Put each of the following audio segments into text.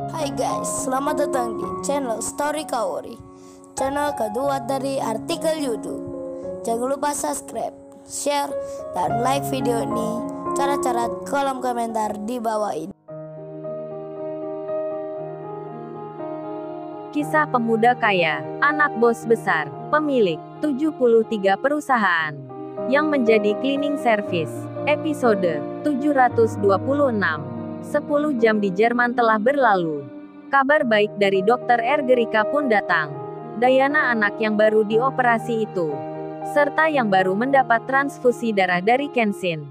Hai guys, selamat datang di channel Story Kaori, channel kedua dari artikel YouTube. Jangan lupa subscribe, share, dan like video ini. Cara-cara kolom komentar di bawah ini. Kisah pemuda kaya, anak bos besar, pemilik 73 perusahaan, yang menjadi cleaning service. Episode 726. 10 jam di Jerman telah berlalu. Kabar baik dari Dr. Ergerika pun datang. Diana, anak yang baru dioperasi itu, serta yang baru mendapat transfusi darah dari Kenshin,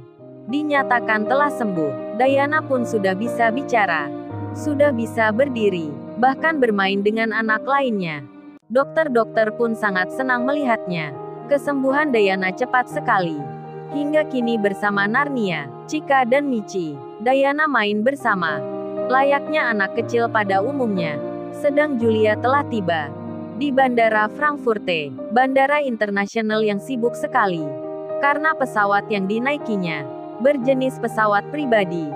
dinyatakan telah sembuh. Diana pun sudah bisa bicara, sudah bisa berdiri, bahkan bermain dengan anak lainnya. Dokter-dokter pun sangat senang melihatnya. Kesembuhan Diana cepat sekali. Hingga kini bersama Narnia, Chika dan Michi, Diana main bersama, layaknya anak kecil pada umumnya. Sedang Julia telah tiba di Bandara Frankfurte, bandara internasional yang sibuk sekali, karena pesawat yang dinaikinya berjenis pesawat pribadi.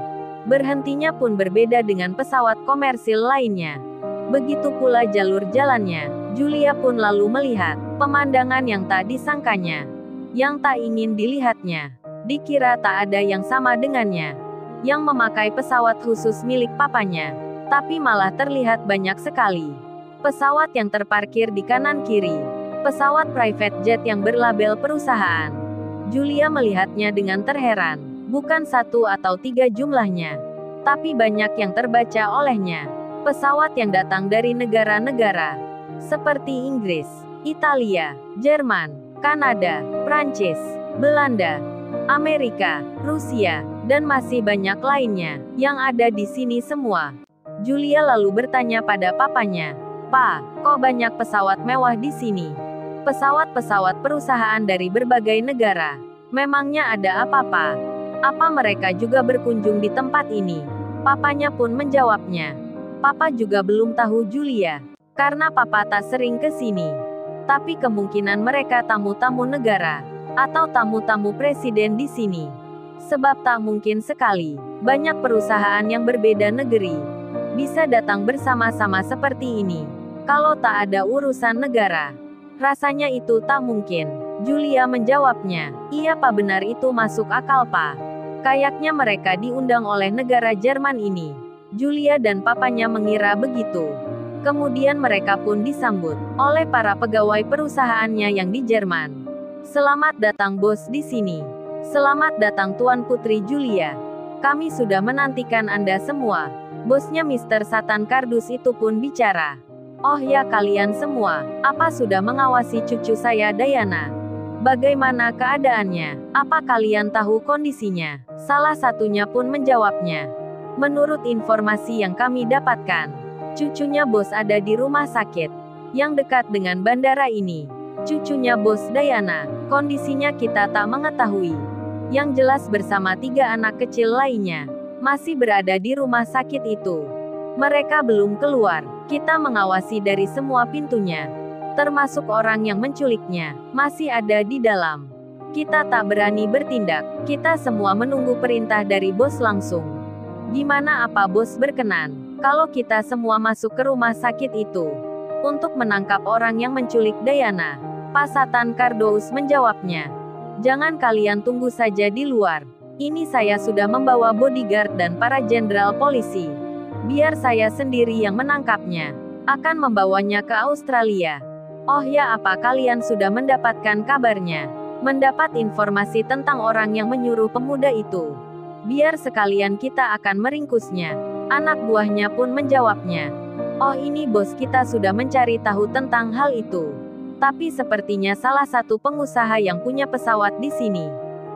Berhentinya pun berbeda dengan pesawat komersil lainnya. Begitu pula jalur jalannya. Julia pun lalu melihat pemandangan yang tak disangkanya, yang tak ingin dilihatnya. Dikira tak ada yang sama dengannya, yang memakai pesawat khusus milik papanya, tapi malah terlihat banyak sekali pesawat yang terparkir di kanan kiri, pesawat private jet yang berlabel perusahaan. Julia melihatnya dengan terheran, bukan 1 atau 3 jumlahnya, tapi banyak yang terbaca olehnya. Pesawat yang datang dari negara-negara seperti Inggris, Italia, Jerman, Kanada, Prancis, Belanda, Amerika, Rusia, dan masih banyak lainnya, yang ada di sini semua. Julia lalu bertanya pada papanya, "Pak, kok banyak pesawat mewah di sini? Pesawat-pesawat perusahaan dari berbagai negara. Memangnya ada apa, Pak? Apa mereka juga berkunjung di tempat ini?" Papanya pun menjawabnya, "Papa juga belum tahu Julia, karena papa tak sering ke sini. Tapi kemungkinan mereka tamu-tamu negara, atau tamu-tamu presiden di sini. Sebab tak mungkin sekali, banyak perusahaan yang berbeda negeri bisa datang bersama-sama seperti ini, kalau tak ada urusan negara. Rasanya itu tak mungkin." Julia menjawabnya, "Iya Pak, benar itu masuk akal Pak. Kayaknya mereka diundang oleh negara Jerman ini." Julia dan papanya mengira begitu. Kemudian mereka pun disambut oleh para pegawai perusahaannya yang di Jerman. "Selamat datang bos di sini. Selamat datang Tuan Putri Julia. Kami sudah menantikan Anda semua." Bosnya Mr. Satan Kardus itu pun bicara, "Oh ya, kalian semua, apa sudah mengawasi cucu saya Diana? Bagaimana keadaannya? Apa kalian tahu kondisinya?" Salah satunya pun menjawabnya, "Menurut informasi yang kami dapatkan, cucunya bos ada di rumah sakit yang dekat dengan bandara ini. Cucunya bos Diana, kondisinya kita tak mengetahui. Yang jelas bersama 3 anak kecil lainnya, masih berada di rumah sakit itu. Mereka belum keluar. Kita mengawasi dari semua pintunya, termasuk orang yang menculiknya, masih ada di dalam. Kita tak berani bertindak. Kita semua menunggu perintah dari bos langsung. Gimana apa bos berkenan kalau kita semua masuk ke rumah sakit itu untuk menangkap orang yang menculik Diana?" Pak Satan Kardous menjawabnya, "Jangan, kalian tunggu saja di luar. Ini saya sudah membawa bodyguard dan para jenderal polisi. Biar saya sendiri yang menangkapnya. Akan membawanya ke Australia." "Oh ya, apa kalian sudah mendapatkan kabarnya? Mendapat informasi tentang orang yang menyuruh pemuda itu? Biar sekalian kita akan meringkusnya." Anak buahnya pun menjawabnya, "Oh ini bos, kita sudah mencari tahu tentang hal itu. Tapi sepertinya salah satu pengusaha yang punya pesawat di sini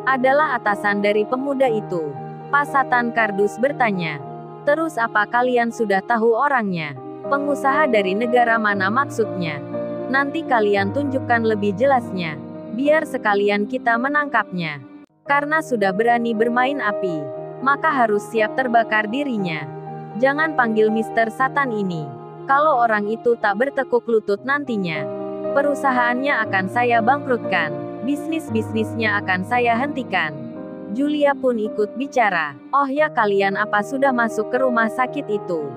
adalah atasan dari pemuda itu." Pak Satan Kardus bertanya, "Terus apa kalian sudah tahu orangnya? Pengusaha dari negara mana maksudnya? Nanti kalian tunjukkan lebih jelasnya, biar sekalian kita menangkapnya. Karena sudah berani bermain api, maka harus siap terbakar dirinya. Jangan panggil Mr. Satan ini. Kalau orang itu tak bertekuk lutut nantinya, perusahaannya akan saya bangkrutkan. Bisnis-bisnisnya akan saya hentikan." Julia pun ikut bicara, "Oh ya, kalian apa sudah masuk ke rumah sakit itu?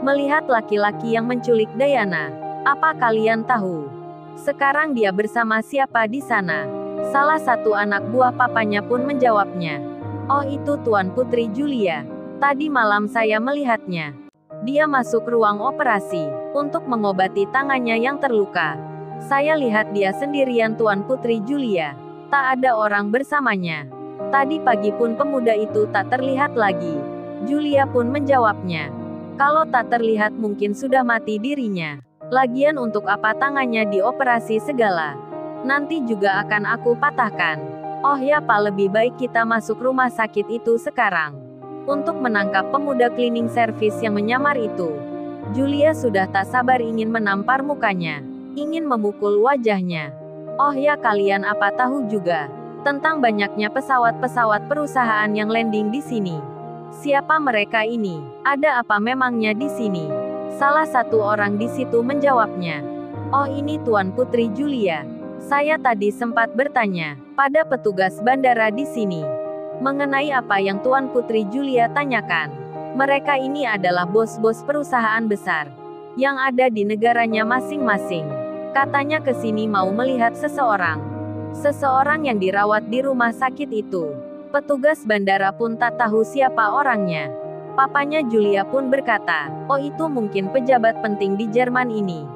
Melihat laki-laki yang menculik Diana. Apa kalian tahu? Sekarang dia bersama siapa di sana? Salah satu anak buah papanya pun menjawabnya. Oh, itu Tuan Putri Julia. Tadi malam saya melihatnya. Dia masuk ruang operasi untuk mengobati tangannya yang terluka. Saya lihat dia sendirian, Tuan Putri Julia. Tak ada orang bersamanya. Tadi pagi pun pemuda itu tak terlihat lagi. Julia pun menjawabnya. Kalau tak terlihat mungkin sudah mati dirinya. Lagian untuk apa tangannya dioperasi segala? Nanti juga akan aku patahkan. Oh ya Pak, lebih baik kita masuk rumah sakit itu sekarang. Untuk menangkap pemuda cleaning service yang menyamar itu. Julia sudah tak sabar ingin menampar mukanya. Ingin memukul wajahnya. Oh ya, kalian apa tahu juga tentang banyaknya pesawat-pesawat perusahaan yang landing di sini? Siapa mereka ini? Ada apa memangnya di sini? Salah satu orang di situ menjawabnya. Oh, ini Tuan Putri Julia. Saya tadi sempat bertanya pada petugas bandara di sini mengenai apa yang Tuan Putri Julia tanyakan. Mereka ini adalah bos-bos perusahaan besar yang ada di negaranya masing-masing. Katanya ke sini mau melihat seseorang. Seseorang yang dirawat di rumah sakit itu. Petugas bandara pun tak tahu siapa orangnya. Papanya Julia pun berkata, oh itu mungkin pejabat penting di Jerman ini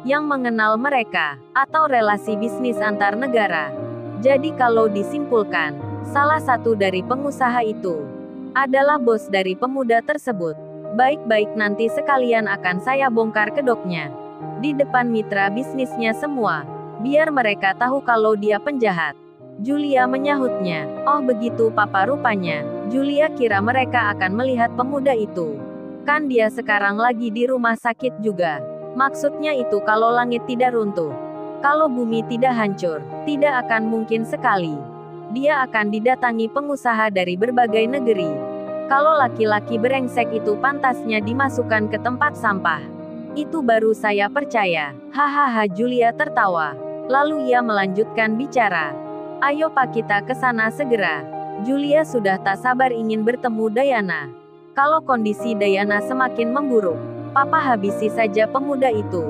yang mengenal mereka, atau relasi bisnis antar negara. Jadi kalau disimpulkan, salah satu dari pengusaha itu adalah bos dari pemuda tersebut. Baik-baik, nanti sekalian akan saya bongkar kedoknya di depan mitra bisnisnya semua, biar mereka tahu kalau dia penjahat. Julia menyahutnya. Oh begitu Papa, rupanya Julia kira mereka akan melihat pemuda itu. Kan dia sekarang lagi di rumah sakit juga. Maksudnya itu kalau langit tidak runtuh, kalau bumi tidak hancur, tidak akan mungkin sekali. Dia akan didatangi pengusaha dari berbagai negeri. Kalau laki-laki brengsek itu pantasnya dimasukkan ke tempat sampah. Itu baru saya percaya. Hahaha, Julia tertawa. Lalu ia melanjutkan bicara. Ayo Pak, kita ke sana segera. Julia sudah tak sabar ingin bertemu Diana. Kalau kondisi Diana semakin memburuk, Papa habisi saja pemuda itu.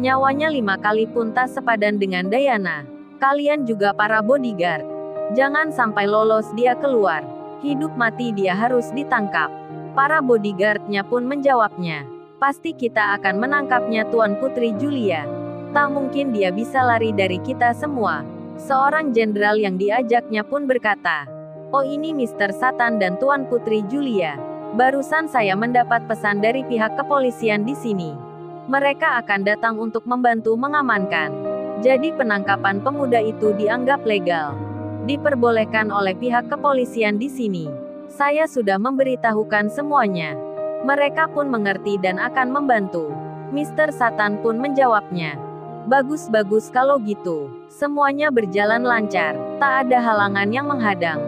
Nyawanya 5 kali pun tak sepadan dengan Diana. Kalian juga para bodyguard. Jangan sampai lolos dia keluar. Hidup mati dia harus ditangkap. Para bodyguardnya pun menjawabnya. Pasti kita akan menangkapnya Tuan Putri Julia. Tak mungkin dia bisa lari dari kita semua. Seorang jenderal yang diajaknya pun berkata, oh ini Mr. Satan dan Tuan Putri Julia. Barusan saya mendapat pesan dari pihak kepolisian di sini. Mereka akan datang untuk membantu mengamankan. Jadi penangkapan pemuda itu dianggap legal. Diperbolehkan oleh pihak kepolisian di sini. Saya sudah memberitahukan semuanya. Mereka pun mengerti dan akan membantu. Mr. Satan pun menjawabnya. Bagus-bagus kalau gitu. Semuanya berjalan lancar. Tak ada halangan yang menghadang.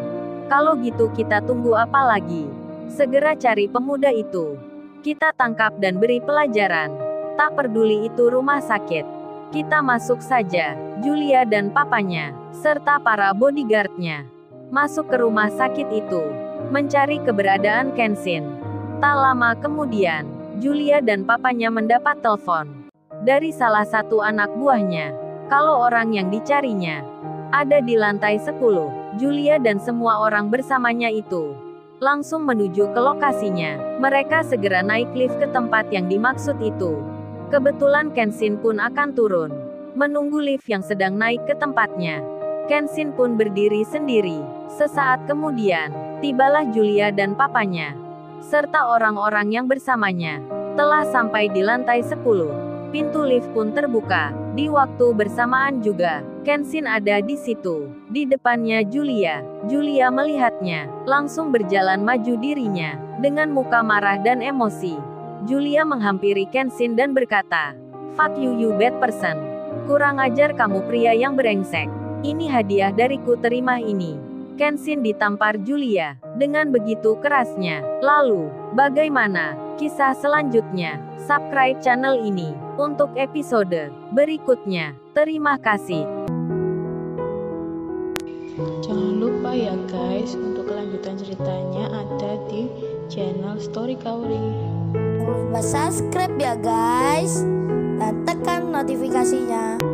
Kalau gitu kita tunggu apa lagi? Segera cari pemuda itu. Kita tangkap dan beri pelajaran. Tak peduli itu rumah sakit. Kita masuk saja. Julia dan papanya, serta para bodyguardnya, masuk ke rumah sakit itu. Mencari keberadaan Kenshin. Tak lama kemudian, Julia dan papanya mendapat telepon dari salah satu anak buahnya. Kalau orang yang dicarinya ada di lantai 10, Julia dan semua orang bersamanya itu langsung menuju ke lokasinya. Mereka segera naik lift ke tempat yang dimaksud itu. Kebetulan Kenshin pun akan turun, menunggu lift yang sedang naik ke tempatnya. Kenshin pun berdiri sendiri. Sesaat kemudian, tibalah Julia dan papanya, serta orang-orang yang bersamanya, telah sampai di lantai 10. Pintu lift pun terbuka. Di waktu bersamaan juga, Kenshin ada di situ. Di depannya Julia. Julia melihatnya, langsung berjalan maju dirinya, dengan muka marah dan emosi. Julia menghampiri Kenshin dan berkata, "Fuck you, you bad person. Kurang ajar kamu pria yang brengsek. Ini hadiah dariku, terima ini." Kenshin ditampar Julia dengan begitu kerasnya. Lalu, bagaimana kisah selanjutnya? Subscribe channel ini untuk episode berikutnya. Terima kasih. Jangan lupa ya guys, untuk kelanjutan ceritanya ada di channel Story Kauri. Jangan lupa subscribe ya guys, dan tekan notifikasinya.